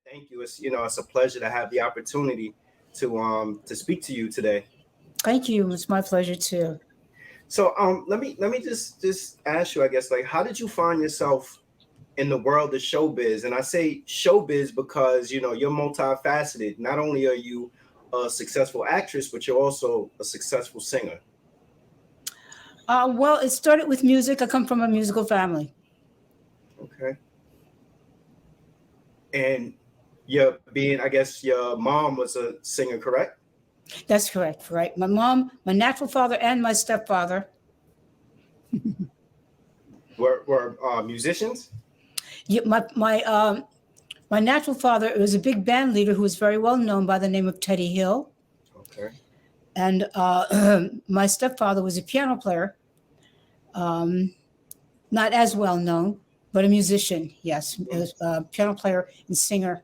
Thank you. It's a pleasure to have the opportunity to speak to you today. Thank you. It's my pleasure too. So let me just ask you, I guess, like, how did you find yourself in the world of showbiz? And I say showbiz because you're multifaceted. Not only are you a successful actress, but you're also a successful singer. Well, it started with music. I come from a musical family. Okay. And I guess your mom was a singer, correct? That's correct, right? My mom, my natural father, and my stepfather. Were musicians? Yeah, my natural father was a big band leader who was very well known by the name of Teddy Hill, Okay. and my stepfather was a piano player, um, not as well known, but a musician. Yes, Mm, a piano player and singer,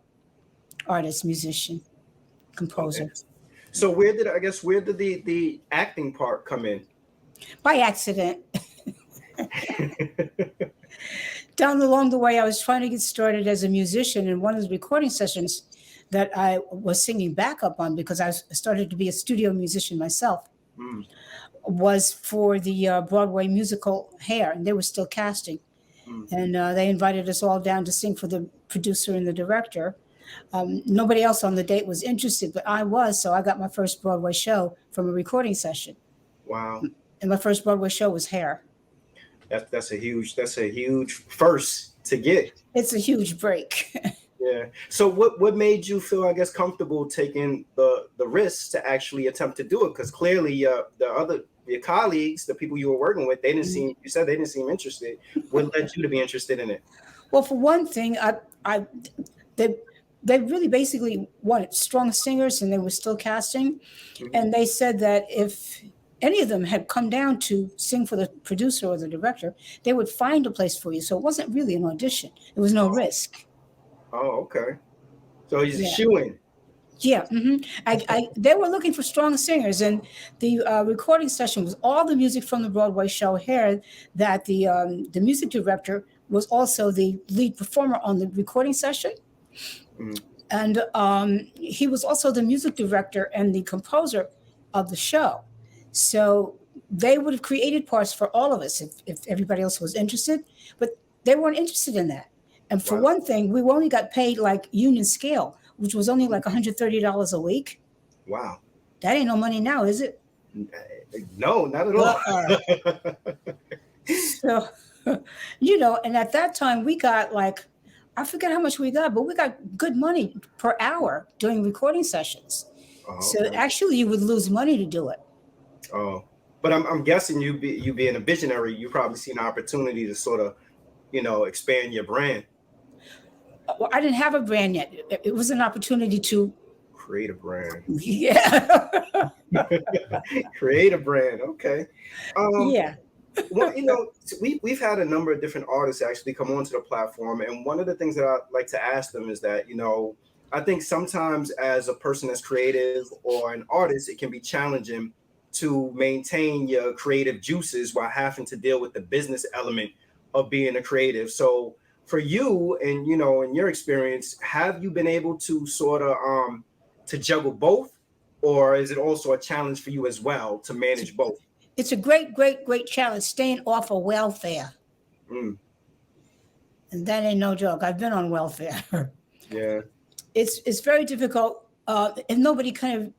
artist, musician, okay. composer. So where did the acting part come in? By accident, down along the way, I was trying to get started as a musician, and one of the recording sessions that I was singing backup on because started to be a studio musician myself Mm, was for the Broadway musical Hair, and they were still casting. mm. And they invited us all down to sing for the producer and the director. Nobody else on the date was interested, but I was, so I got my first Broadway show from a recording session. Wow. And my first Broadway show was Hair. That's a huge first to get. It's a huge break. Yeah. So what made you feel, I guess, comfortable taking the risks to actually attempt to do it? Because clearly, your colleagues, the people you were working with, they didn't seem. You said they didn't seem interested. What led you to be interested in it? Well, for one thing, I they they really basically wanted strong singers, and they were still casting. Hmm. And they said that if any of them had come down to sing for the producer or the director, they would find a place for you. So it wasn't really an audition. There was no risk. Oh, okay. So he's a Yeah. shoe in. Yeah, they were looking for strong singers, and the recording session was all the music from the Broadway show Hair. That the music director was also the lead performer on the recording session, Mm, and he was also the music director and the composer of the show. So they would have created parts for all of us if everybody else was interested, but they weren't interested in that. And for wow. one thing, we only got paid like union scale, which was only like $130 a week. Wow. That ain't no money now, is it? No, not at all. Uh-uh. So, and at that time we got like, I forget how much we got, but we got good money per hour doing recording sessions. Oh, So okay. actually, you would lose money to do it. Oh, but I'm guessing you being a visionary, you probably see an opportunity to sort of expand your brand, Well, I didn't have a brand yet. It was an opportunity to, create a brand, yeah, create a brand. Okay. Um, yeah. Well, we've had a number of different artists actually come onto the platform, and one of the things that I like to ask them is that I think sometimes as a person that's creative or an artist, it can be challenging to maintain your creative juices while having to deal with the business element of being a creative. So for you, and in your experience, have you been able to sort of to juggle both, or is it also a challenge for you as well to manage both? It's a great, great, great challenge staying off of welfare. Mm, And that ain't no joke. I've been on welfare. yeah. It's very difficult if nobody kind of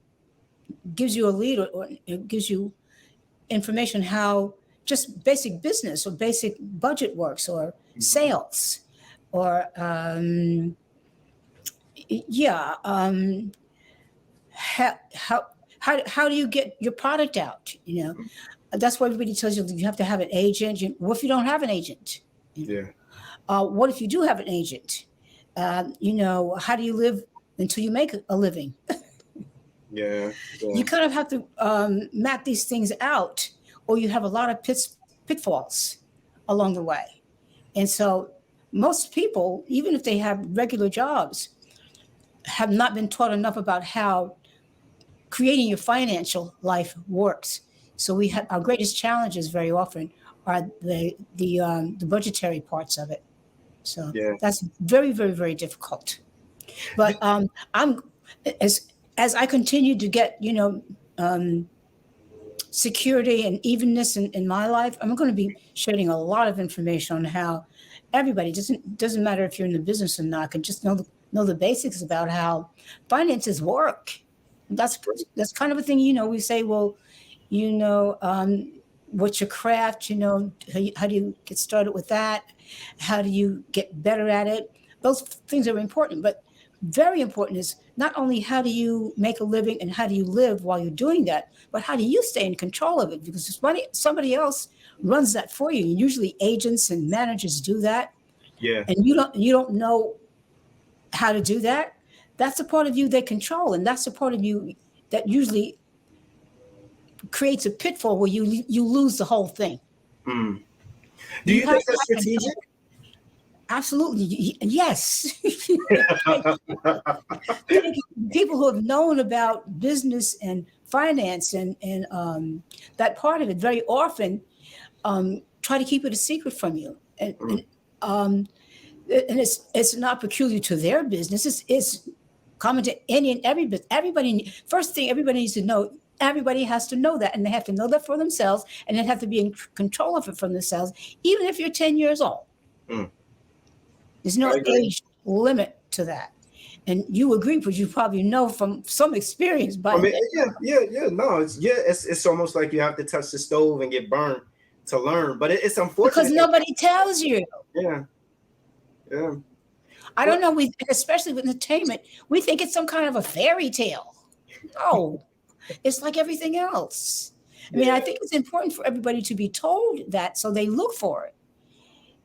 gives you a lead or gives you information how just basic business or basic budget works or Mhm. sales or yeah how do you get your product out, that's why everybody tells you you have to have an agent. What if you don't have an agent? Yeah. What if you do have an agent? How do you live until you make a living? Yeah. You Yeah. kind of have to map these things out, or you have a lot of pitfalls along the way. And so most people, even if they have regular jobs, have not been taught enough about how creating your financial life works. So we have our greatest challenges very often are the budgetary parts of it. So Yeah. that's very, very, very difficult. But I'm as I continue to get, security and evenness in my life, I'm going to be sharing a lot of information on how everybody doesn't matter if you're in the business or not, can just know the basics about how finances work. That's kind of a thing. We say, well, what's your craft? How do you get started with that? How do you get better at it? Those things are important, but very important is not only how do you make a living and how do you live while you're doing that, but how do you stay in control of it? Because somebody else runs that for you. Usually agents and managers do that. Yeah. And you don't know how to do that. That's a part of you they control. And that's a part of you that usually creates a pitfall where you lose the whole thing. Do you think that's strategic? Absolutely. Yes. People who have known about business and finance and that part of it very often try to keep it a secret from you. And it's not peculiar to their business. It's common to any and every business. First thing everybody needs to know, everybody has to know that, and they have to know that for themselves, and they have to be in control of it for themselves, even if you're 10 years old. There's no age limit to that. And you agree, because you probably know from some experience. No, it's almost like you have to touch the stove and get burned to learn. But it's unfortunate because nobody tells you. Yeah. I don't know. Especially with entertainment, we think it's some kind of a fairy tale. No, it's like everything else. I mean, I think it's important for everybody to be told that, so they look for it.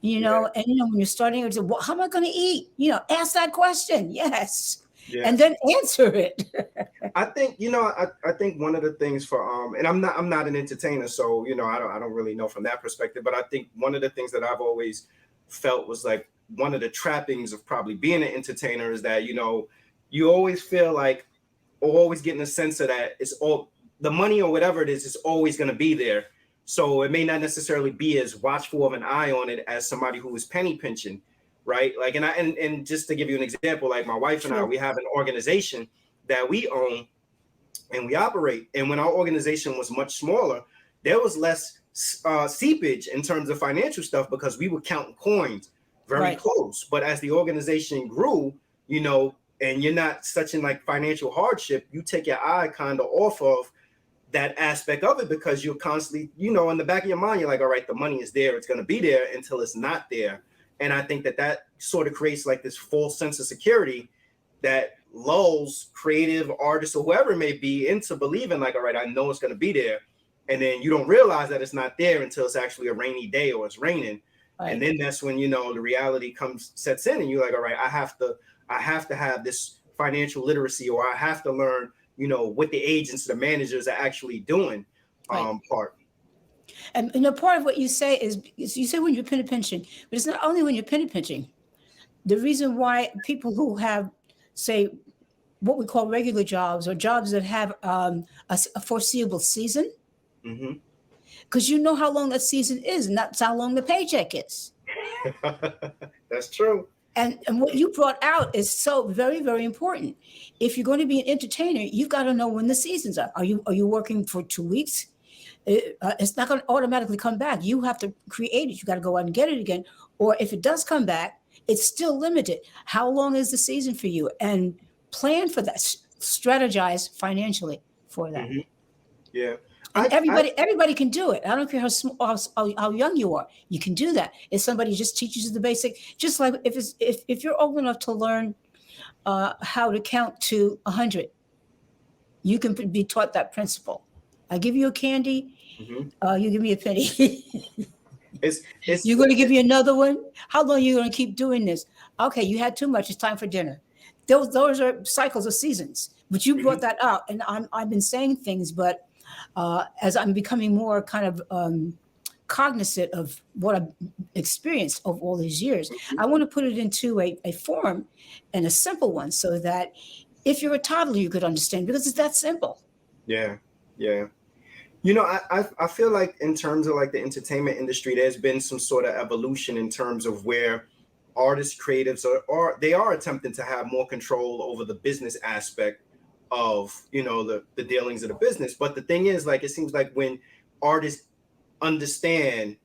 And when you're starting, it's well, how am I going to eat? Ask that question. Yes. Yeah. And then answer it. I think, I think one of the things for, and I'm not an entertainer, so, I don't really know from that perspective, but I think one of the things that I've always felt was like one of the trappings of probably being an entertainer is that, you always feel like, or always getting a sense of that it's all the money or whatever it is always going to be there. So it may not necessarily be as watchful of an eye on it as somebody who is penny pinching, right? Like, and just to give you an example, like my wife and I, we have an organization that we own and we operate. And when our organization was much smaller, there was less seepage in terms of financial stuff because we were counting coins very close. But as the organization grew, and you're not such in like financial hardship, you take your eye kind of off of that aspect of it because you're constantly, in the back of your mind, you're like, all right, the money is there. It's going to be there until it's not there. And I think that sort of creates like this false sense of security that lulls creative artists or whoever it may be into believing like, all right, I know it's going to be there. And then you don't realize that it's not there until it's actually a rainy day or it's raining. Right. And then that's when, the reality sets in and you're like, all right, I have to have this financial literacy, or I have to learn what the agents, the managers are actually doing part. And part of what you say is you say when you're penny pinching, but it's not only when you're penny pinching. The reason why people who have, say, what we call regular jobs or jobs that have a foreseeable season, because you know how long that season is, and that's how long the paycheck is. That's true. And what you brought out is so very, very important. If you're going to be an entertainer, you've got to know when the seasons are. Are you working for 2 weeks? It's not going to automatically come back. You have to create it. You got to go out and get it again. Or if it does come back, it's still limited. How long is the season for you? And plan for that. Strategize financially for that. Yeah. And everybody can do it. I don't care how young you are. You can do that. If somebody just teaches you the basic, just like if you're old enough to learn how to count to 100, you can be taught that principle. I give you a candy, you give me a penny. You're going to give me another one? How long are you going to keep doing this? Okay, you had too much. It's time for dinner. Those are cycles of seasons. But you brought that out, and I've been saying things, but as I'm becoming more kind of cognizant of what I've experienced over all these years, I want to put it into a form and a simple one so that if you're a toddler, you could understand, because it's that simple. Yeah. I feel like in terms of like the entertainment industry, there's been some sort of evolution in terms of where artists, creatives, or they are attempting to have more control over the business aspect of, you know, the dealings of the business. But the thing is, like, it seems like when artists understand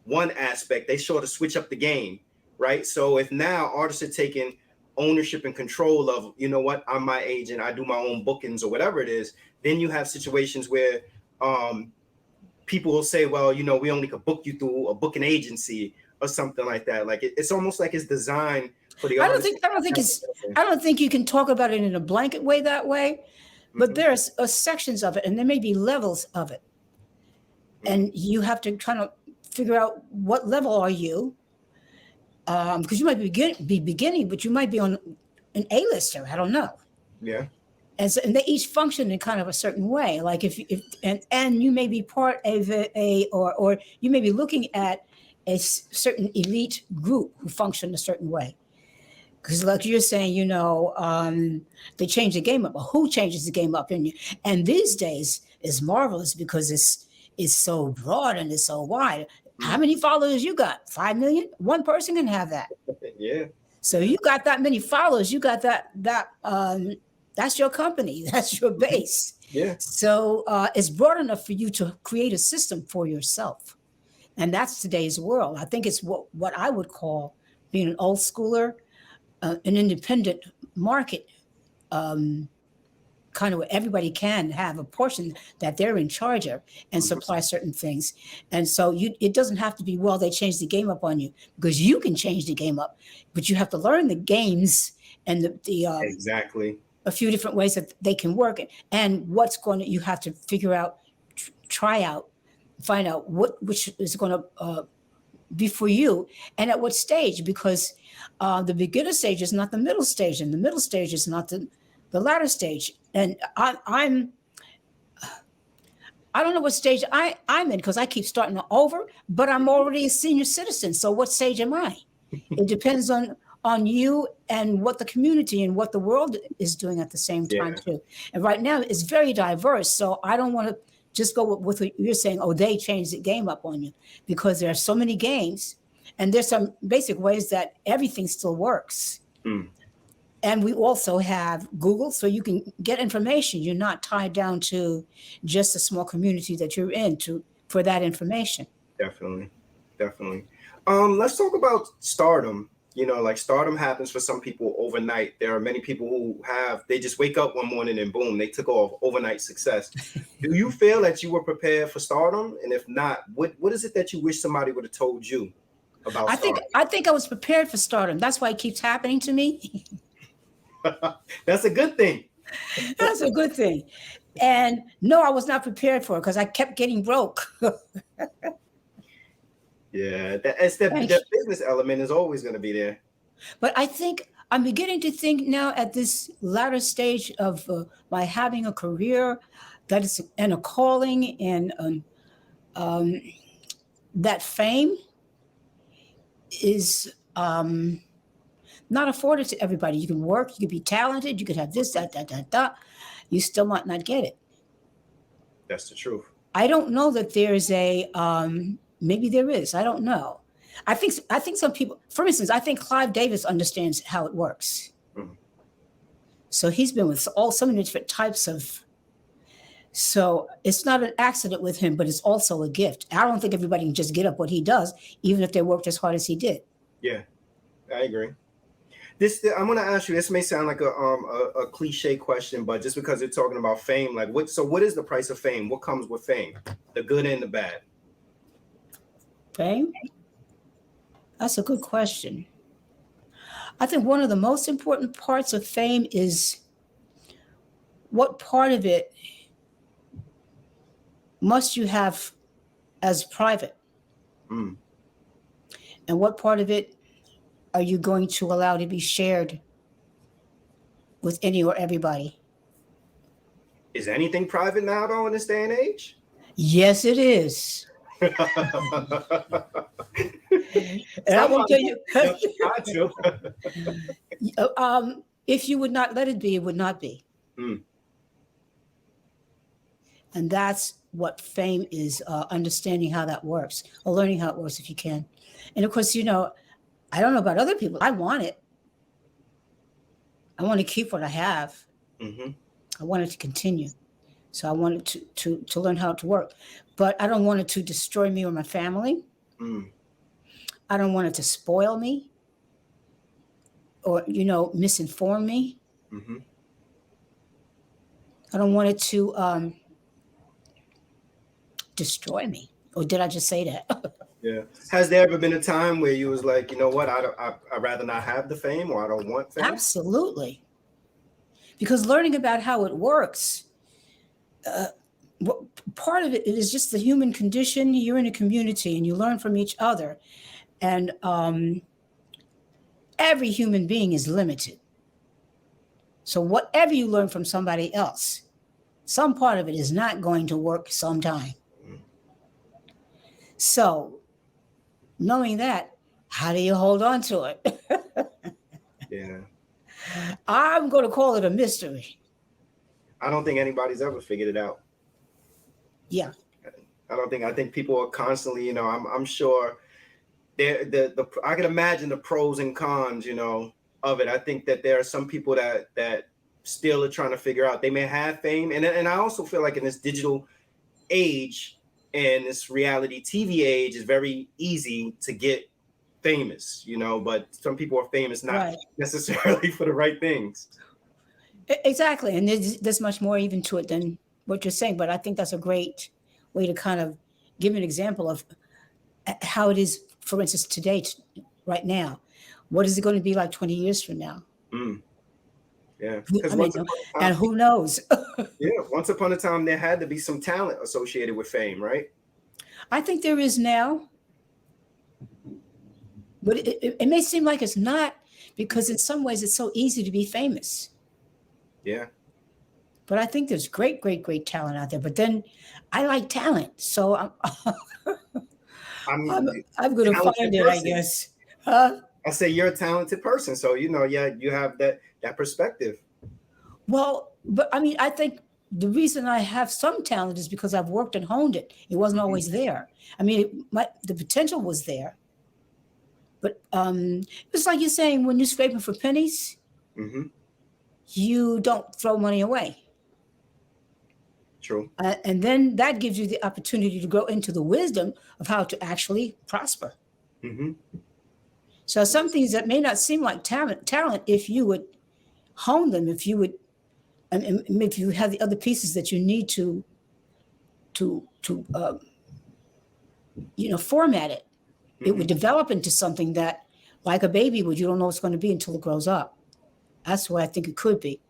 one aspect, they sort of switch up the game, right? So if now artists are taking ownership and control of, you know what, I'm my agent, I do my own bookings or whatever it is, then you have situations where people will say, well, you know, we only could book you through a booking agency or something like that. Like it's almost like it's designed for the artist. I don't think you can talk about it in a blanket way that way, but there's sections of it, and there may be levels of it, and you have to kind of figure out what level are you, because you might be beginning, but you might be on an A-lister. I don't know. Yeah. And so, and they each function in kind of a certain way. Like if you may be part of or you may be looking at a certain elite group who function a certain way. Because like you're saying, you know, they change the game up. Well, who changes the game up? And these days is marvelous because it's so broad and it's so wide. How many followers you got? 5 million? One person can have that. Yeah. So you got that many followers. You got that that's your company. That's your base. Yeah. So it's broad enough for you to create a system for yourself. And that's today's world. I think it's what I would call being an old schooler, an independent market, kind of where everybody can have a portion that they're in charge of and supply certain things. And so it doesn't have to be, well, they changed the game up on you, because you can change the game up, but you have to learn the games and the exactly a few different ways that they can work, and you have to figure out, try out, find out which is going to be for you and at what stage, because the beginner stage is not the middle stage, and the middle stage is not the latter stage. And I don't know what stage I'm in, because I keep starting over, but I'm already a senior citizen. So what stage am I? It depends on you and what the community and what the world is doing at the same time too. And right now it's very diverse. So I don't want to just go with what you're saying, oh, they changed the game up on you, because there are so many games and there's some basic ways that everything still works. And we also have Google, so you can get information. You're not tied down to just a small community that you're in for that information. Definitely. Let's talk about stardom. You know, like stardom happens for some people overnight. There are many people who they just wake up one morning and boom, they took off, overnight success. Do you feel that you were prepared for stardom? And if not, what is it that you wish somebody would have told you about stardom? I think I was prepared for stardom. That's why it keeps happening to me. That's a good thing. That's a good thing. And no, I was not prepared for it, because I kept getting broke. Yeah, the business element is always going to be there. But I think I'm beginning to think now at this latter stage of my having a career that is and a calling, and that fame is not afforded to everybody. You can work, you could be talented, you could have this, that. You still might not get it. That's the truth. I don't know that there's a maybe there is. I don't know. I think some people, for instance, I think Clive Davis understands how it works. So he's been with so many different types of. So it's not an accident with him, but it's also a gift. I don't think everybody can just get up what he does, even if they worked as hard as he did. Yeah, I agree. I'm going to ask you, this may sound like a cliche question, but just because you're talking about fame, like what is the price of fame? What comes with fame? The good and the bad. Fame? That's a good question. I think one of the most important parts of fame is what part of it must you have as private? And what part of it are you going to allow to be shared with any or everybody? Is anything private now, though, in this day and age? Yes, it is. And I will tell you, if you would not let it be, it would not be. And that's what fame is, understanding how that works, or learning how it works if you can. And of course, you know, I don't know about other people. I want it. I want to keep what I have. Mm-hmm. I want it to continue. So I wanted to learn how to work. But I don't want it to destroy me or my family. Mm. I don't want it to spoil me or, misinform me. Mm-hmm. I don't want it to destroy me. Or did I just say that? Yeah. Has there ever been a time where you was like, you know what, I'd rather not have the fame, or I don't want fame? Absolutely. Because learning about how it works, part of it is just the human condition. You're in a community and you learn from each other. And every human being is limited. So whatever you learn from somebody else, some part of it is not going to work sometime. Mm. So knowing that, how do you hold on to it? Yeah. I'm going to call it a mystery. I don't think anybody's ever figured it out. Yeah. I think people are constantly, I'm sure I can imagine the pros and cons, of it. I think that there are some people that still are trying to figure out. They may have fame, and I also feel like in this digital age and this reality TV age, is very easy to get famous, but some people are famous not Right. necessarily for the right things. Exactly. And there's much more even to it than what you're saying. But I think that's a great way to kind of give an example of how it is, for instance, today, right now. What is it going to be like 20 years from now? Mm. Yeah, I because mean, once upon a and time, who knows? once upon a time, there had to be some talent associated with fame, right? I think there is now, but it may seem like it's not, because in some ways it's so easy to be famous. Yeah. But I think there's great, great, great talent out there. But then I like talent, so I'm, I'm I'm a going to talented find it, I person. guess. Huh? I say you're a talented person, so yeah, you have that perspective. Well, but I mean, I think the reason I have some talent is because I've worked and honed it. It wasn't Hmm. always there. I mean, the potential was there, but it's like you're saying, when you're scraping for pennies, Hmm. you don't throw money away. True. And then that gives you the opportunity to grow into the wisdom of how to actually prosper. Hmm. So some things that may not seem like talent, if you would hone them, if you would, and if you have the other pieces that you need to format it, it would Hmm. develop into something that, like a baby would, you don't know what's going to be until it grows up. That's what I think it could be.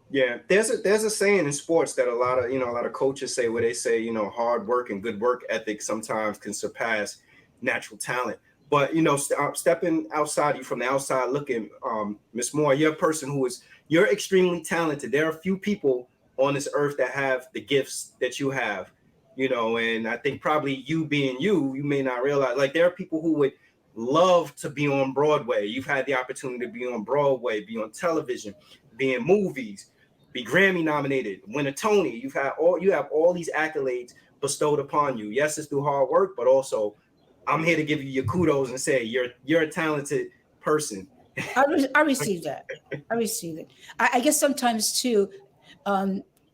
Yeah, there's a saying in sports that a lot of coaches say, where they say, hard work and good work ethic sometimes can surpass natural talent. But stepping outside you from the outside looking, Miss Moore, you're a person you're extremely talented. There are a few people on this earth that have the gifts that you have, and I think probably you being you may not realize, like, there are people who would love to be on Broadway. You've had the opportunity to be on Broadway, be on television, be in movies, be Grammy nominated, win a Tony. You have all these accolades bestowed upon you. Yes, it's through hard work, but also I'm here to give you your kudos and say you're a talented person. I receive that. I receive it. I guess sometimes too,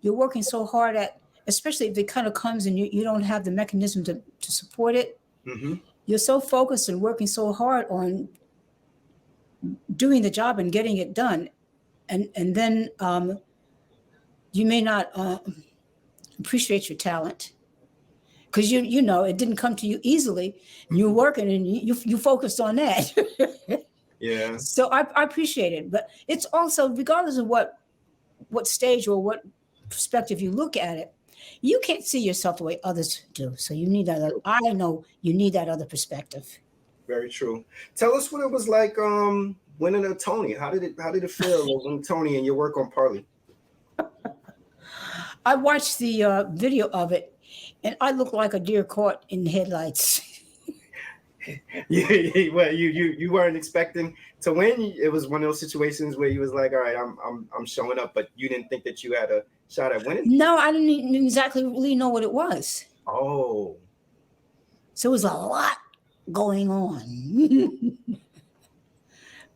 you're working so hard at, especially if it kind of comes and you don't have the mechanism to support it. Hmm. You're so focused and working so hard on doing the job and getting it done, and then you may not appreciate your talent, because it didn't come to you easily, and you're working and you focused on that. Yeah. So I appreciate it, but it's also, regardless of what stage or what perspective you look at it, you can't see yourself the way others do. So you need that. I know you need that other perspective. Very true. Tell us what it was like winning a Tony. How did it feel to win a Tony and your work on Parley? I watched the video of it, and I look like a deer caught in the headlights. Well, you weren't expecting to win. It was one of those situations where you was like, all right, I'm showing up, but you didn't think that you had a shot at winning. No, I didn't even exactly really know what it was. Oh. So it was a lot going on.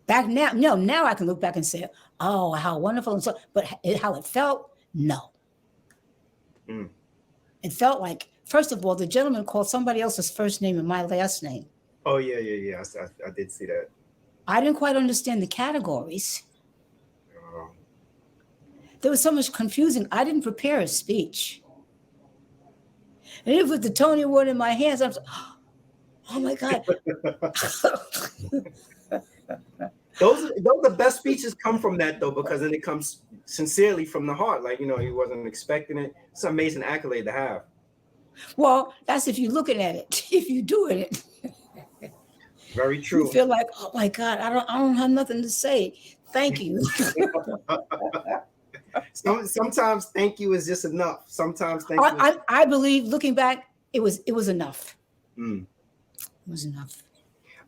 Back now, no, now I can look back and say, oh, how wonderful. And so, but how it felt, no. Mm. It felt like, first of all, the gentleman called somebody else's first name and my last name. Oh yeah. I did see that. I didn't quite understand the categories. Um, There was so much confusing. I didn't prepare a speech. And even with the Tony Award in my hands, I'm oh my God. those the best speeches come from that though, because then it comes sincerely from the heart. Like, you know, he wasn't expecting it. It's an amazing accolade to have. Well, that's if you're looking at it. If you're doing it, Very true. you feel like, oh my God, I don't have nothing to say. Thank you. Sometimes thank you is just enough. Sometimes thank you. I believe, looking back, it was enough. Mm. It was enough.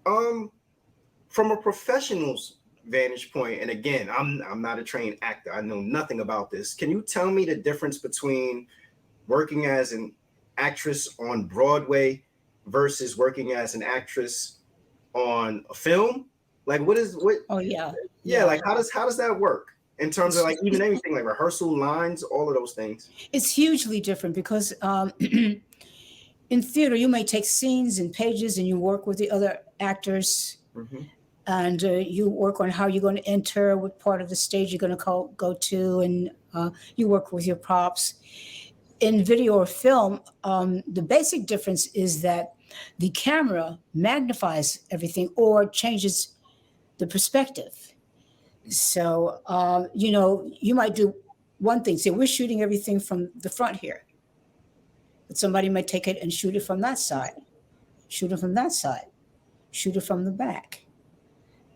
From a professional's vantage point, and again, I'm not a trained actor. I know nothing about this. Can you tell me the difference between working as an actress on Broadway versus working as an actress on a film? Like, what? Oh yeah. Yeah, like how does that work in terms of like even anything like rehearsal lines, all of those things? It's hugely different because in theater you may take scenes and pages and you work with the other actors. Mm-hmm. And you work on how you're going to enter, what part of the stage you're going to go to, and you work with your props. In video or film, the basic difference is that the camera magnifies everything or changes the perspective. So, you know, you might do one thing. Say, we're shooting everything from the front here. But somebody might take it and shoot it from that side, shoot it from that side, shoot it from the back.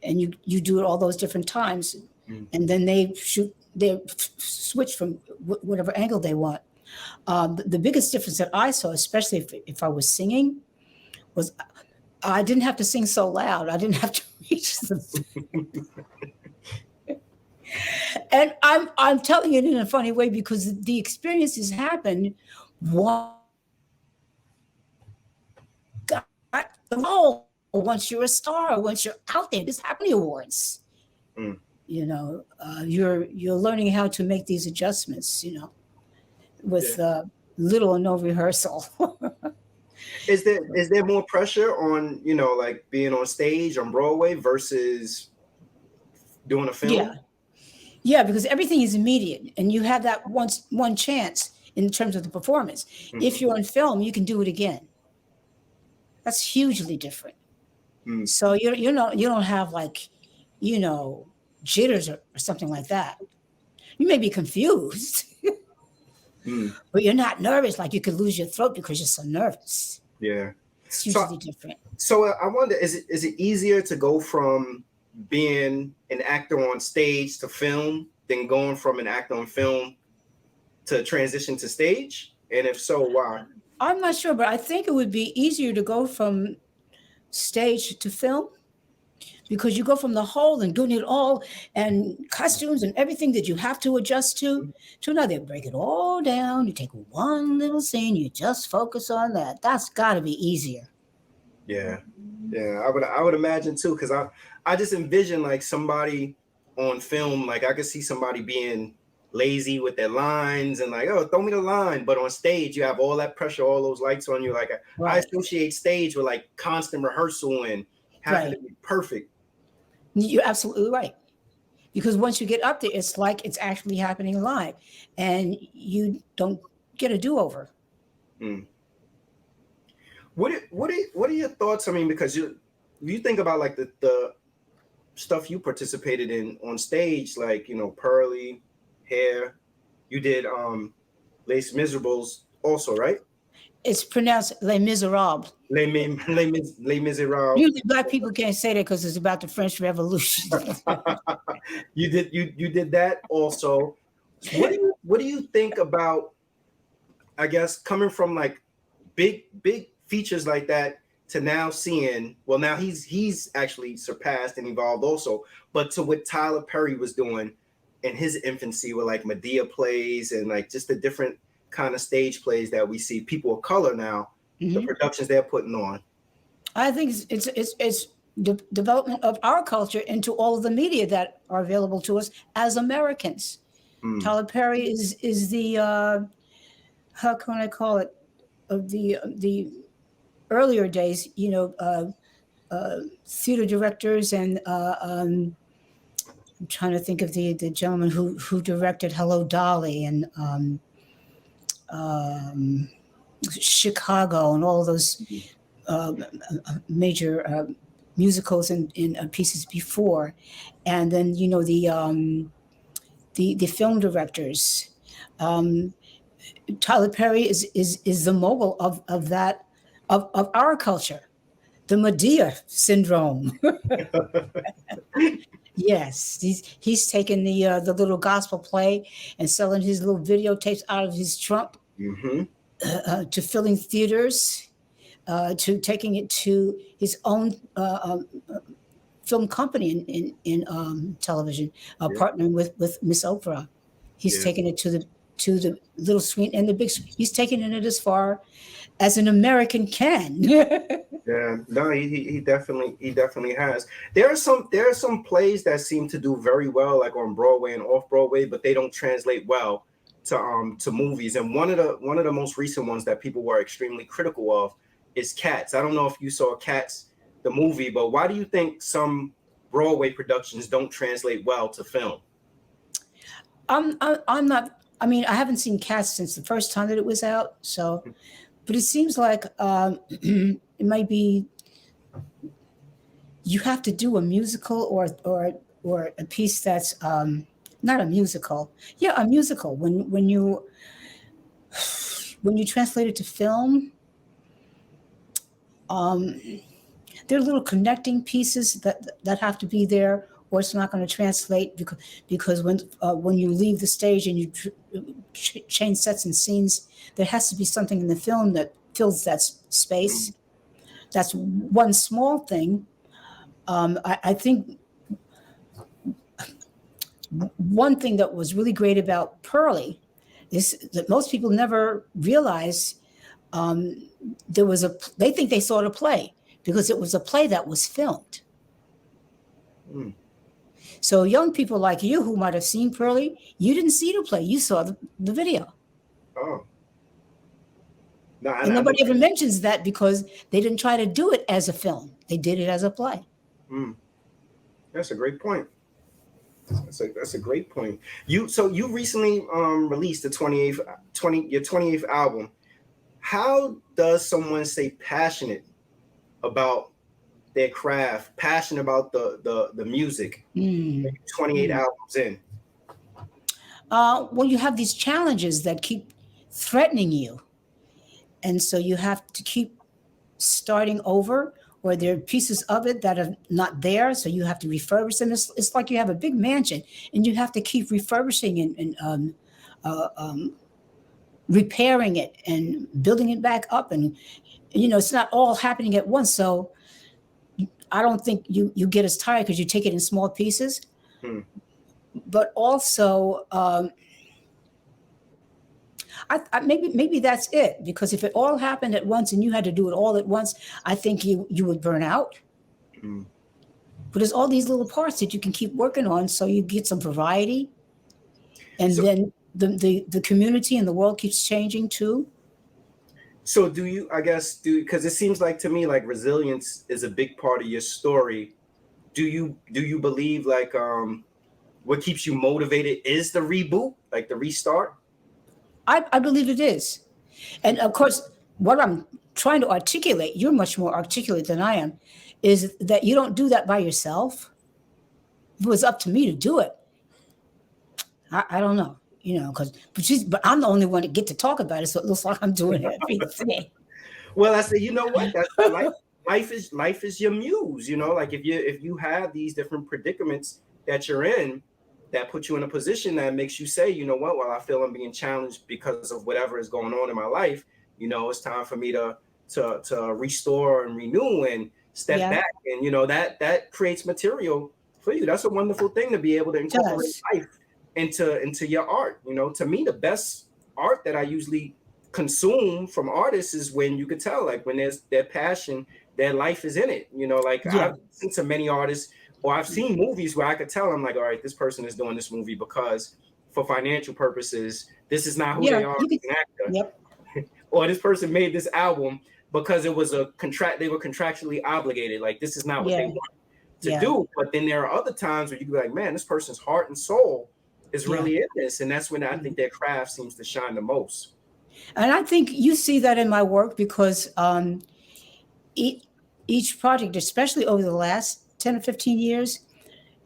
And you do it all those different times, and then they switch from whatever angle they want. The biggest difference that I saw, especially if I was singing, was I didn't have to sing so loud. I didn't have to reach them. And I'm telling it in a funny way because the experiences happened. One got the role. Once you're a star, once you're out there, this happening awards. Mm. You know, you're learning how to make these adjustments. You know, with little or no rehearsal. Is there more pressure on, you know, like being on stage on Broadway versus doing a film? Yeah, because everything is immediate, and you have that one chance in terms of the performance. Mm-hmm. If you're on film, you can do it again. That's hugely different. Mm. So you don't have like, you know, jitters or something like that. You may be confused, but you're not nervous. Like you could lose your throat because you're so nervous. Yeah, it's hugely different. So I wonder, is it easier to go from being an actor on stage to film than going from an actor on film to transition to stage? And if so, why? I'm not sure, but I think it would be easier to go from stage to film because you go from the whole and doing it all and costumes and everything that you have to adjust to now they break it all down. You take one little scene, you just focus on that. That's got to be easier. Yeah, I would imagine too, because I just envision like somebody on film, like I could see somebody being lazy with their lines and like, oh, throw me the line. But on stage, you have all that pressure, all those lights on you. Like right. I associate stage with like constant rehearsal and having to be perfect. You're absolutely right. Because once you get up there, it's like it's actually happening live and you don't get a do-over. Mm. What are your thoughts? I mean, because you think about like the stuff you participated in on stage, like, you know, Pearly, Hair, you did Les Miserables also, right? It's pronounced Les Miserables. Les Miserables. Usually black people can't say that because it's about the French Revolution. You did that also. What do you think about, I guess, coming from like big features like that to now seeing, well, now he's actually surpassed and evolved also, but to what Tyler Perry was doing in his infancy with like Medea plays and like just the different kind of stage plays that we see people of color now, the productions they're putting on. I think it's development of our culture into all of the media that are available to us as Americans. Tyler Perry is the how can I call it, of the earlier days, theater directors, and I'm trying to think of the gentleman who directed Hello Dolly and Chicago and all of those major musicals and pieces before, and then the film directors. Tyler Perry is the mogul of that of our culture, the Medea syndrome. Yes, he's taken the little gospel play and selling his little videotapes out of his trunk, to filling theaters, to taking it to his own film company in television, partnering with Miss Oprah. He's taken it to the little screen and the big screen. He's taken it as far as an American can. Yeah, no, he definitely has. There are some plays that seem to do very well, like on Broadway and off Broadway, but they don't translate well to movies. And one of the most recent ones that people were extremely critical of is Cats. I don't know if you saw Cats, the movie, but why do you think some Broadway productions don't translate well to film? I'm not. I mean, I haven't seen Cats since the first time that it was out. So, but it seems like it might be. You have to do a musical or a piece that's not a musical. Yeah, a musical. When you translate it to film, there are little connecting pieces that have to be there, or it's not going to translate because when you leave the stage and you change sets and scenes, there has to be something in the film that fills that space. That's one small thing. I think one thing that was really great about Pearly is that most people never realize they think they saw the play because it was a play that was filmed. So young people like you who might have seen Pearly, you didn't see the play, you saw the video. Oh. No, and nobody ever mentions that because they didn't try to do it as a film. They did it as a play. That's a great point. That's a great point. You recently released your 28th album. How does someone stay passionate about their craft, passionate about the music? 28 albums in. Well, you have these challenges that keep threatening you, and so you have to keep starting over, or there are pieces of it that are not there, so you have to refurbish them. It's like you have a big mansion, and you have to keep refurbishing and repairing it and building it back up, and it's not all happening at once. So I don't think you get as tired because you take it in small pieces. But also, maybe that's it, because if it all happened at once and you had to do it all at once, I think you would burn out. But there's all these little parts that you can keep working on, so you get some variety, and then the community and the world keeps changing too. So do you, because it seems like to me like resilience is a big part of your story. Do you believe like what keeps you motivated is the reboot, like the restart? I believe it is. And of course, what I'm trying to articulate, you're much more articulate than I am, is that you don't do that by yourself. If it was up to me to do it, I don't know, but I'm the only one that get to talk about it, so it looks like I'm doing everything. Well, I say, you know what? That's life is your muse, like if you have these different predicaments that you're in, that put you in a position that makes you say, you know what, well, I feel I'm being challenged because of whatever is going on in my life. It's time for me to restore and renew and step back. And, that creates material for you. That's a wonderful thing to be able to incorporate life into your art. To me, the best art that I usually consume from artists is when you could tell, like when there's their passion, their life is in it. You know, like Yeah. I've seen to many artists, or I've seen movies where I could tell, I'm like, all right, this person is doing this movie because for financial purposes, this is not who Yeah. they are You could. as an actor. Yep. Or this person made this album because it was a contract, they were contractually obligated. Like this is not what they Yeah. want to Yeah. do. But then there are other times where you can be like, man, this person's heart and soul is Yeah. really in this. And that's when I think their craft seems to shine the most. And I think you see that in my work because each project, especially over the last 10 or 15 years,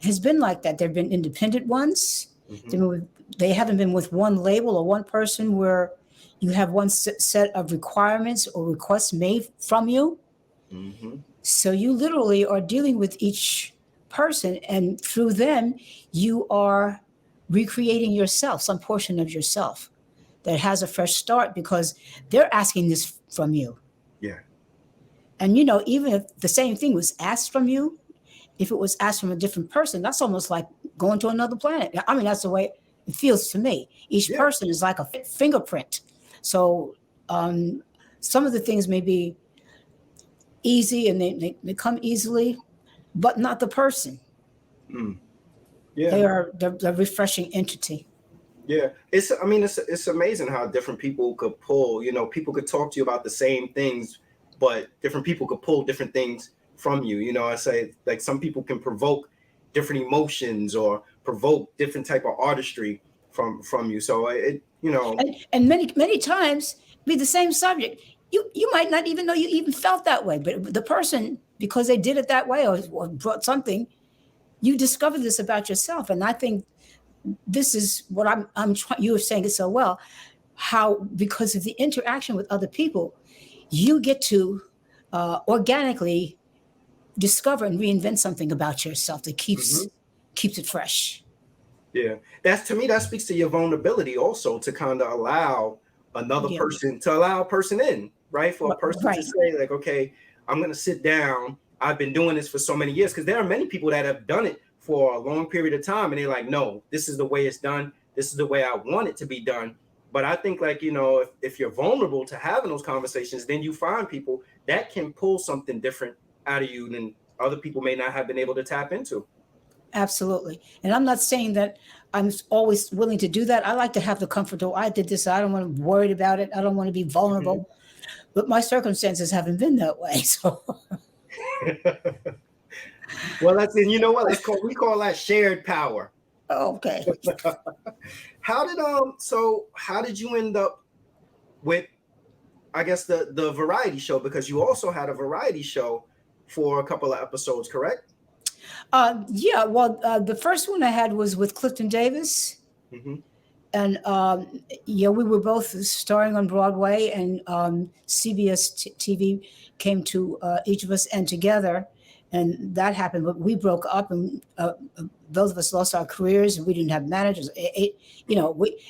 has been like that. There have been independent ones. They haven't been with one label or one person where you have one set of requirements or requests made from you. So you literally are dealing with each person, and through them, you are recreating yourself, some portion of yourself that has a fresh start because they're asking this from you. Yeah. And, even if the same thing was asked from you, if it was asked from a different person, that's almost like going to another planet. I mean, that's the way it feels to me. Each person is like a fingerprint. So some of the things may be easy and they come easily, but not the person. Yeah. They're a refreshing entity. Yeah, it's amazing how different people could pull. People could talk to you about the same things, but different people could pull different things from you. I say like some people can provoke different emotions or provoke different type of artistry from you. So and many times be the same subject. You might not even know you even felt that way, but the person, because they did it that way or brought something, you discover this about yourself. And I think this is what I'm trying. You were saying it so well, how because of the interaction with other people, you get to organically discover and reinvent something about yourself that keeps it fresh. Yeah, to me that speaks to your vulnerability also, to kind of allow another person to allow a person in, right? For a person to say like, okay, I'm gonna sit down. I've been doing this for so many years, because there are many people that have done it for a long period of time, and they're like, no, this is the way it's done. This is the way I want it to be done. But I think like, if you're vulnerable to having those conversations, then you find people that can pull something different out of you than other people may not have been able to tap into. Absolutely. And I'm not saying that I'm always willing to do that. I like to have the comfort. Oh, I did this. I don't want to be worried about it. I don't want to be vulnerable. But my circumstances haven't been that way. So well, that's it. You know what? We call that shared power. Okay. How did you end up with, I guess, the variety show? Because you also had a variety show for a couple of episodes, correct? Yeah. Well, the first one I had was with Clifton Davis. And we were both starring on Broadway, and CBS TV came to each of us and together, and that happened. But we broke up, and both of us lost our careers, and we didn't have managers.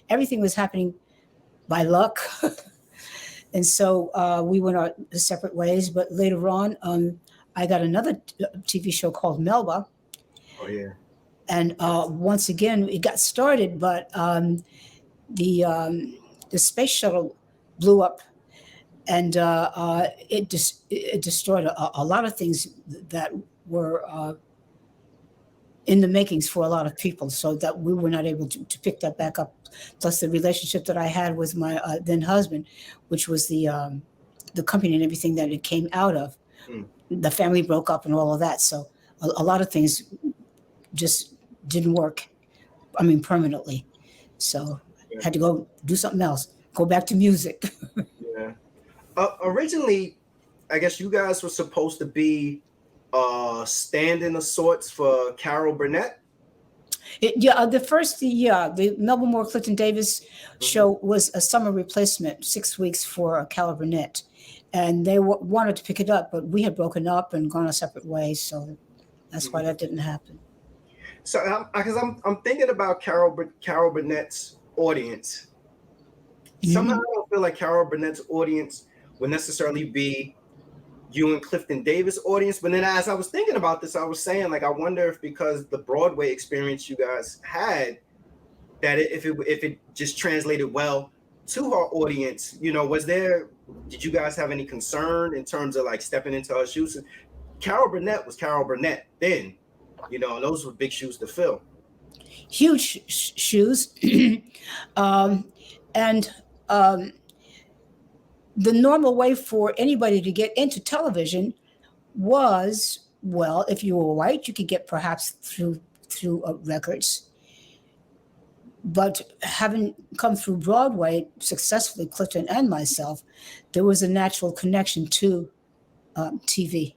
Everything was happening by luck, and so we went our separate ways. But later on, I got another TV show called Melba. Oh yeah. And once again, it got started, but the space shuttle blew up, and it destroyed a lot of things that were in the makings for a lot of people, so that we were not able to pick that back up. Plus the relationship that I had with my then husband, which was the company and everything that it came out of. The family broke up and all of that. So a lot of things just didn't work. I mean, permanently. So had to go do something else, go back to music. Yeah. Originally, I guess you guys were supposed to be stand-in of sorts for Carol Burnett. The Melba Moore Clifton Davis show was a summer replacement, 6 weeks for Carol Burnett. And they wanted to pick it up, but we had broken up and gone our separate ways. So that's why that didn't happen. So, because I'm thinking about Carol Burnett's audience. Somehow I don't feel like Carol Burnett's audience would necessarily be you and Clifton Davis audience. But then as I was thinking about this, I was saying, like, I wonder if because the Broadway experience you guys had, that if it just translated well to her audience, did you guys have any concern in terms of like stepping into her shoes? Carol Burnett was Carol Burnett then, and those were big shoes to fill. Huge shoes. And the normal way for anybody to get into television was, well, if you were white, you could get perhaps through records. But having come through Broadway successfully, Clifton and myself, there was a natural connection to TV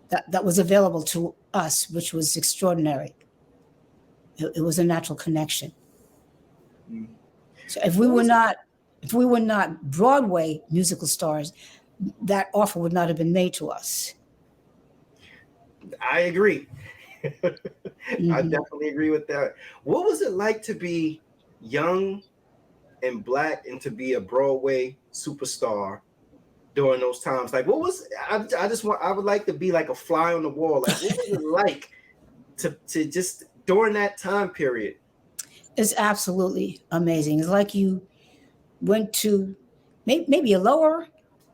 that was available to us, which was extraordinary. It was a natural connection. So if we were not Broadway musical stars, that offer would not have been made to us. I agree. I definitely agree with that. What was it like to be young and Black and to be a Broadway superstar during those times? Like, what was I would like to be like a fly on the wall. Like, what was it like to just during that time period? It's absolutely amazing. It's like you went to maybe a lower,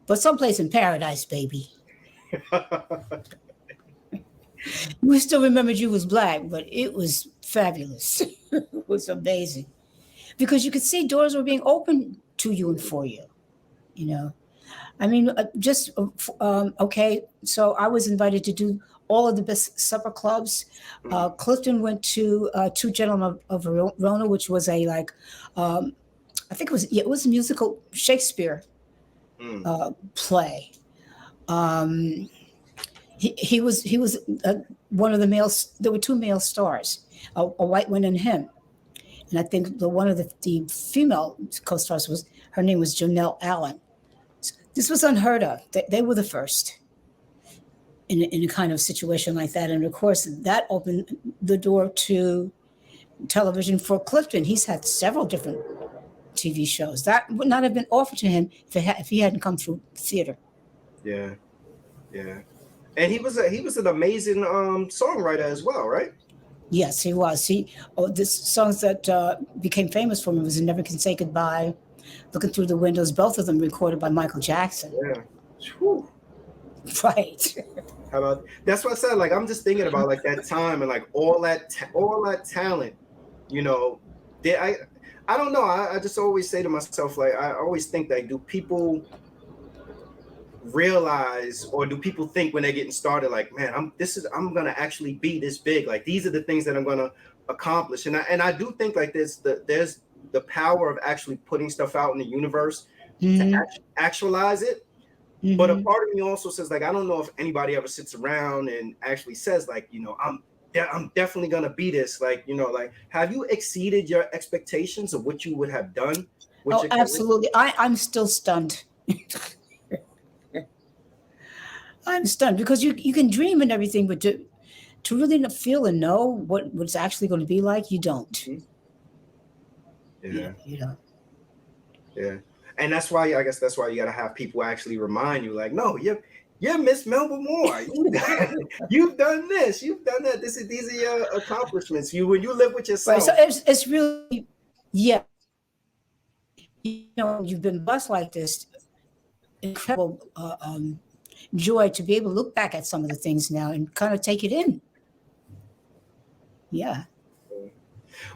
but someplace in paradise, baby. We still remembered you was Black, but it was fabulous. It was amazing because you could see doors were being opened to you and for you. I mean, okay. So I was invited to do all of the best supper clubs. Clifton went to Two Gentlemen of Verona, which was I think it was a musical Shakespeare play. He was one of the males. There were two male stars, a white one and him, and I think one of the female co-stars her name was Jonelle Allen. This was unheard of. They were the first in a kind of situation like that, and of course that opened the door to television for Clifton. He's had several different TV shows that would not have been offered to him if he hadn't come through theater. Yeah. And he was an amazing songwriter as well, right? Yes, he was. The songs that became famous for him was "Never Can Say Goodbye," "Looking Through the Windows." Both of them recorded by Michael Jackson. Yeah. Whew. Right. How about that's what I said? Like I'm just thinking about like that time and like all that talent. I don't know. I just always say to myself, like I always think like, do people realize or do people think when they're getting started like, man, I'm gonna actually be this big, like these are the things that I'm gonna accomplish, and I do think like there's the power of actually putting stuff out in the universe to actualize it. But a part of me also says like, I don't know if anybody ever sits around and actually says like, I'm definitely gonna be this, like have you exceeded your expectations of what you would have done with your absolutely. I'm still stunned. I'm stunned because you can dream and everything, but to really feel and know what it's actually going to be like, you don't. Yeah. You don't. Yeah. And that's why you got to have people actually remind you, like, no, you're Miss Melba Moore. You've done this, you've done that. These are your accomplishments. When you live with yourself. Right. So it's really, yeah. You've been blessed like this. Incredible joy to be able to look back at some of the things now and kind of take it in. Yeah.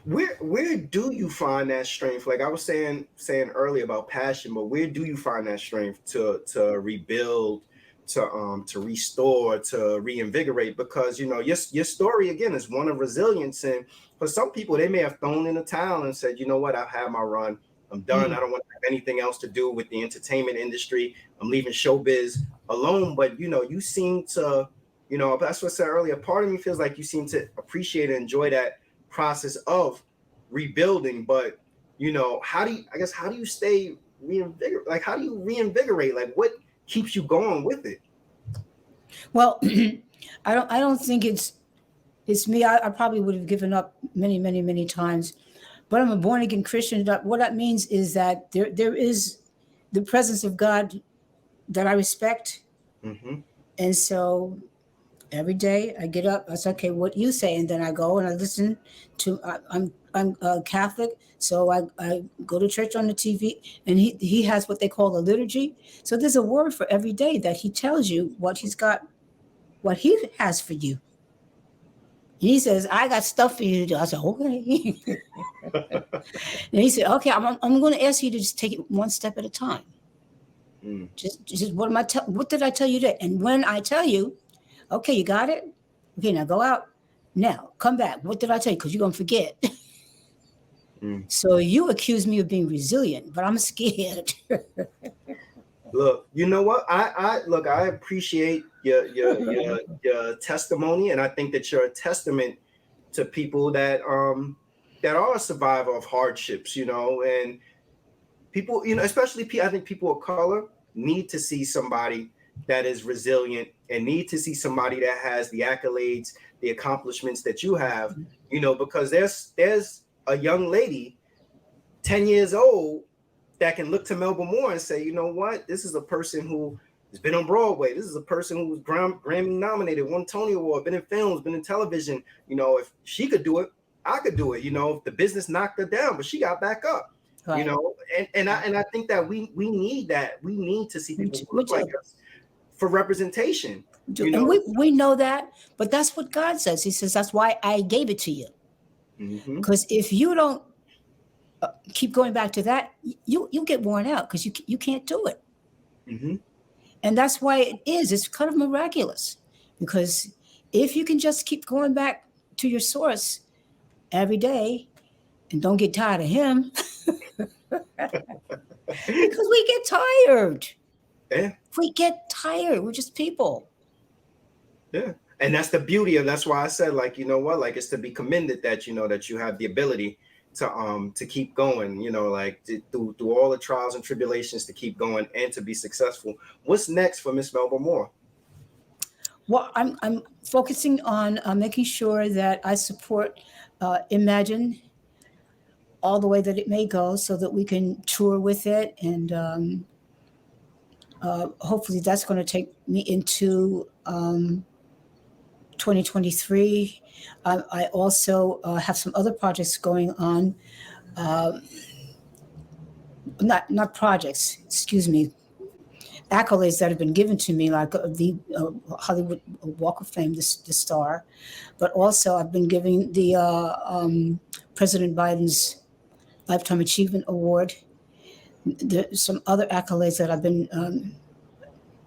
Where do you find that strength? Like I was saying earlier about passion, but where do you find that strength to rebuild, to restore, to reinvigorate? Because your story again is one of resilience, and for some people they may have thrown in the towel and said, you know what, I've had my run, I'm done. I don't want to have anything else to do with the entertainment industry. I'm leaving showbiz alone. But you seem to, that's what I said earlier. Part of me feels like you seem to appreciate and enjoy that process of rebuilding. But how do you stay reinvigorate? Like how do you reinvigorate? Like what keeps you going with it? Well, I don't think it's me. I probably would have given up many, many, many times. But I'm a born again Christian. What that means is that there is the presence of God that I respect. And so Every day I get up, I say, okay, what you say, and then I go and I listen to. I'm Catholic, so I go to church on the TV, and he has what they call a liturgy. So there's a word for every day that he tells you what he's got, what he has for you. And he says, I got stuff for you to do. I said, okay. And he said, okay, I'm going to ask you to just take it one step at a time. Mm. Just what did I tell you today? And when I tell you, okay, you got it. Okay, now go out. Now come back. What did I tell you? Because you're gonna forget. Mm. So you accuse me of being resilient, but I'm scared. Look, you know what? I appreciate your testimony, and I think that you're a testament to people that are a survivor of hardships, you know, and people, you know, especially I think people of color need to see somebody that is resilient and need to see somebody that has the accolades, the accomplishments that you have, you know, because there's a young lady 10 years old that can look to Melba Moore and say, you know what, this is a person who has been on Broadway. This is a person who was Grammy nominated, won Tony Award, been in films, been in television. You know, if she could do it, I could do it. You know, if the business knocked her down, but she got back up. Right. You know, and I think that we need that. We need to see people who look like us for representation. You know? And we know that, but that's what God says. He says, that's why I gave it to you. Because if you don't keep going back to that, you get worn out because you can't do it. And that's why it is. It's kind of miraculous, because if you can just keep going back to your source every day and don't get tired of him, because we get tired. Yeah. We get tired. We're just people. Yeah. And that's the beauty of, that's why I said, like, you know what, like, it's to be commended that, you know, that you have the ability to keep going, you know, like through all the trials and tribulations, to keep going and to be successful. What's next for Miss Melba Moore? Well, I'm focusing on making sure that I support Imagine all the way that it may go, so that we can tour with it, and hopefully that's going to take me into 2023. I also have some other projects going on. Not projects, excuse me, accolades that have been given to me, like the Hollywood Walk of Fame, the star, but also I've been giving the President Biden's Lifetime Achievement Award. There's some other accolades that I've been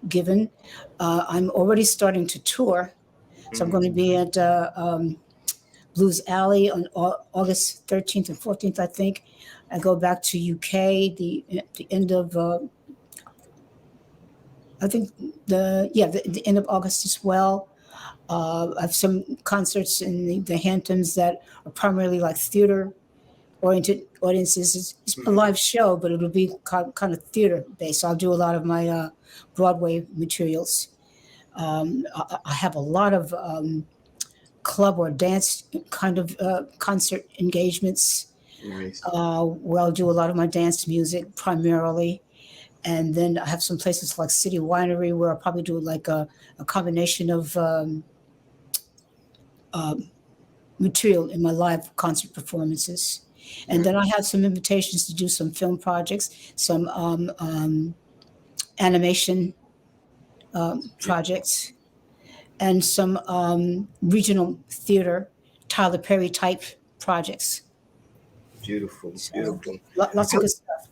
given. I'm already starting to tour, so I'm going to be at Blues Alley on August 13th and 14th, I think. I go back to UK the end of I think the end of August as well. I have some concerts in the Hamptons that are primarily like theater oriented audiences. It's a live show, but it'll be kind of theater based. So I'll do a lot of my Broadway materials. I have a lot of club or dance kind of concert engagements. Nice. Where I'll do a lot of my dance music primarily. And then I have some places like City Winery where I'll probably do like a combination of material in my live concert performances. And then I have some invitations to do some film projects, some animation projects, and some regional theater, Tyler Perry type projects. Beautiful, So, beautiful. Lots of good stuff.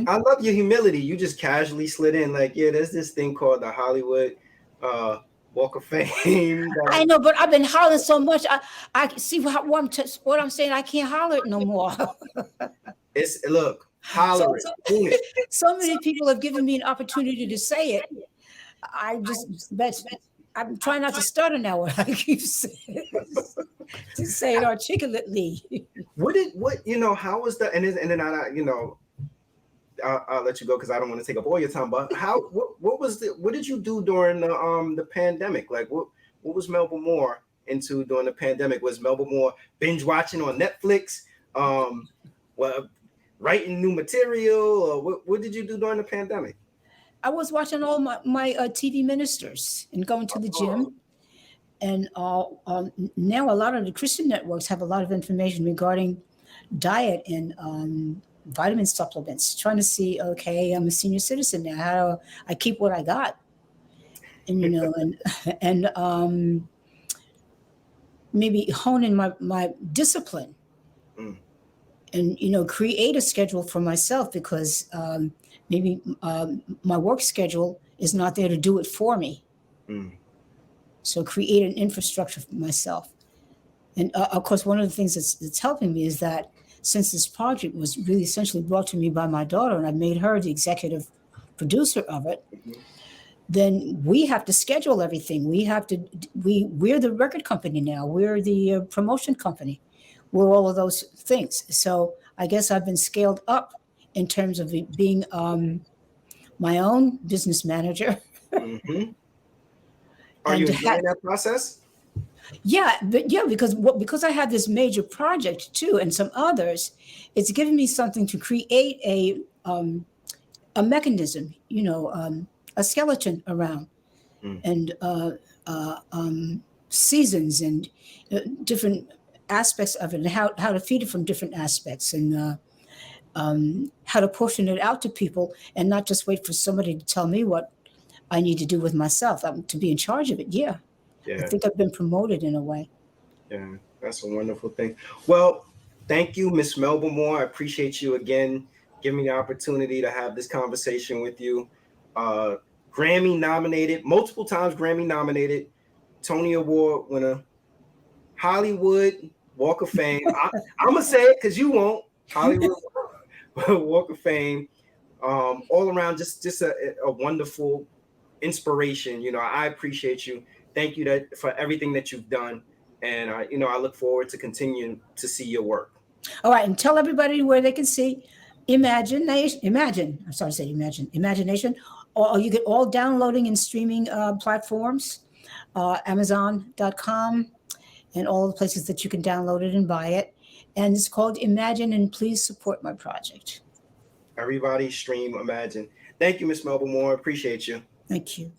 I love your humility. You just casually slid in, like, yeah, there's this thing called the Hollywood Walk of Fame. I know, but I've been hollering so much. I see what I'm saying. I can't holler it no more. It's look, holler it. So many people have given me an opportunity to say it. I'm trying not to stutter now. What I keep saying, to say it articulately. How was the, and then I, you know, I'll let you go because I don't want to take up all your time. But what did you do during the pandemic? Like what was Melba Moore into during the pandemic? Was Melba Moore binge watching on Netflix? Writing new material? Or what did you do during the pandemic? I was watching all my TV ministers and going to the gym And now a lot of the Christian networks have a lot of information regarding diet and vitamin supplements, trying to see, okay, I'm a senior citizen now. How do I keep what I got? And, and maybe hone in my discipline Mm. and, create a schedule for myself, because maybe my work schedule is not there to do it for me. Mm. So create an infrastructure for myself. And of course, one of the things that's helping me is that since this project was really essentially brought to me by my daughter, and I made her the executive producer of it, Mhm. then we have to schedule everything. We're the record company now. We're the promotion company. We're all of those things. So I guess I've been scaled up in terms of being my own business manager. Mhm. Are And you to enjoying that process? because I have this major project too, and some others, it's given me something to create a mechanism, a skeleton around, Mm. and seasons and different aspects of it, and how to feed it from different aspects, and how to portion it out to people, and not just wait for somebody to tell me what I need to do with myself. To be in charge of it. Yeah, I Yeah. think I've been promoted in a way. Yeah. That's a wonderful thing. Well, thank you, Miss Melba Moore. I appreciate you again giving me the opportunity to have this conversation with you. Uh, Grammy nominated, multiple times Grammy nominated, Tony Award winner, Hollywood Walk of Fame. I'm gonna say it because you won't. Hollywood Walk of Fame. All around, just a wonderful inspiration. I appreciate you. Thank you for everything that you've done, and I look forward to continuing to see your work. All right, and tell everybody where they can see Imagine. I'm sorry to say Imagination. Or you get all downloading and streaming platforms, Amazon.com, and all the places that you can download it and buy it. And it's called Imagine, and please support my project. Everybody stream Imagine. Thank you, Miss Melba Moore. Appreciate you. Thank you.